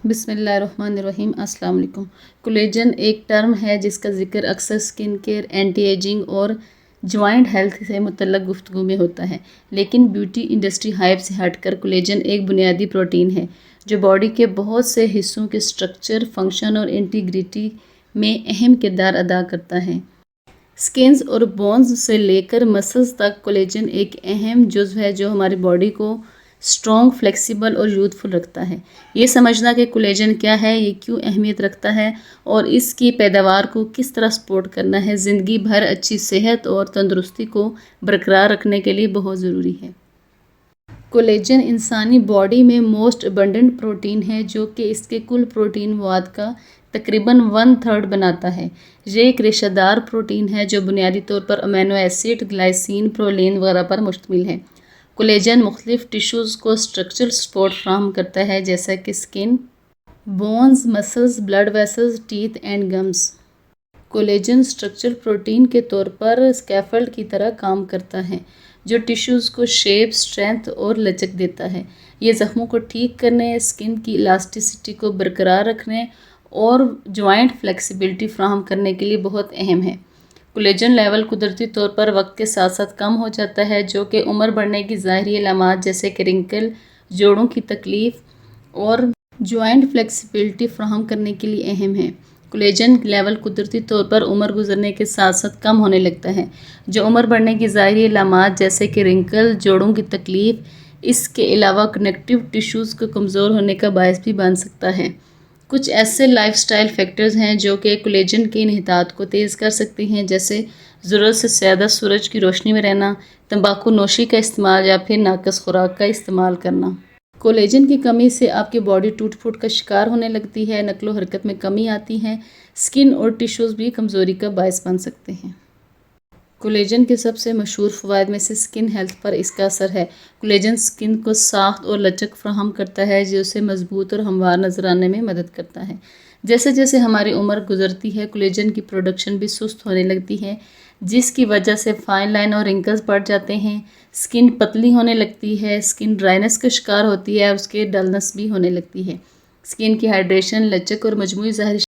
بسم اللہ الرحمن الرحیم۔ السلام علیکم۔ کولیجن ایک ٹرم ہے جس کا ذکر اکثر سکن کیئر، اینٹی ایجنگ اور جوائنٹ ہیلتھ سے متعلق گفتگو میں ہوتا ہے، لیکن بیوٹی انڈسٹری ہائپ سے ہٹ کر کولیجن ایک بنیادی پروٹین ہے جو باڈی کے بہت سے حصوں کے اسٹرکچر، فنکشن اور انٹیگریٹی میں اہم کردار ادا کرتا ہے۔ سکنز اور بونز سے لے کر مسلز تک کولیجن ایک اہم جزو ہے جو ہماری باڈی کو اسٹرانگ، فلیکسیبل اور یوتھفل رکھتا ہے۔ یہ سمجھنا کہ کولیجن کیا ہے، یہ کیوں اہمیت رکھتا ہے اور اس کی پیداوار کو کس طرح سپورٹ کرنا ہے، زندگی بھر اچھی صحت اور تندرستی کو برقرار رکھنے کے لیے بہت ضروری ہے۔ کولیجن انسانی باڈی میں موسٹ ابنڈنٹ پروٹین ہے جو کہ اس کے کل پروٹین مواد کا تقریباً 1/3 بناتا ہے۔ یہ ایک ریشہ دار پروٹین ہے جو بنیادی طور پر امینو ایسڈ، گلائسین، پرولین وغیرہ پر مشتمل ہے۔ کولیجن مختلف ٹشوز کو اسٹرکچرل سپورٹ فراہم کرتا ہے جیسا کہ skin, bones, muscles, blood vessels, teeth and gums. Collagen structural protein کے طور پر اسکیفلڈ کی طرح کام کرتا ہے جو ٹشوز کو شیپ، اسٹرینتھ اور لچک دیتا ہے۔ یہ زخموں کو ٹھیک کرنے، سکن کی الاسٹیسٹی کو برقرار رکھنے اور جوائنٹ فلیکسیبلٹی فراہم کرنے کے لیے بہت اہم ہے۔ کولیجن لیول قدرتی طور پر وقت کے ساتھ ساتھ کم ہو جاتا ہے جو کہ عمر بڑھنے کی ظاہری علامات جیسے کہ رنکل، جوڑوں کی تکلیف اور جوائنٹ فلیکسیبلٹی فراہم کرنے کے لیے اہم ہے۔ کولیجن لیول قدرتی طور پر عمر گزرنے کے ساتھ ساتھ کم ہونے لگتا ہے جو عمر بڑھنے کی ظاہری علامات جیسے کہ رنکل، جوڑوں کی تکلیف، اس کے علاوہ کنیکٹیو ٹشوز کے کمزور ہونے کا باعث بھی بن سکتا ہے۔ کچھ ایسے لائف سٹائل فیکٹرز ہیں جو کہ کولیجن کے انحطاط کو تیز کر سکتے ہیں جیسے ضرورت سے زیادہ سورج کی روشنی میں رہنا، تمباکو نوشی کا استعمال یا پھر ناقص خوراک کا استعمال کرنا۔ کولیجن کی کمی سے آپ کی باڈی ٹوٹ پھوٹ کا شکار ہونے لگتی ہے، نقل و حرکت میں کمی آتی ہے، سکن اور ٹشوز بھی کمزوری کا باعث بن سکتے ہیں۔ کولیجن کے سب سے مشہور فوائد میں سے سکن ہیلتھ پر اس کا اثر ہے۔ کولیجن سکن کو ساخت اور لچک فراہم کرتا ہے جو اسے مضبوط اور ہموار نظر آنے میں مدد کرتا ہے۔ جیسے جیسے ہماری عمر گزرتی ہے کولیجن کی پروڈکشن بھی سست ہونے لگتی ہے جس کی وجہ سے فائن لائن اور رنکلز بڑھ جاتے ہیں، سکن پتلی ہونے لگتی ہے، سکن ڈرائنس کا شکار ہوتی ہے اور اس کے ڈلنس بھی ہونے لگتی ہے۔ سکن کی ہائیڈریشن، لچک اور مجموعی ظاہری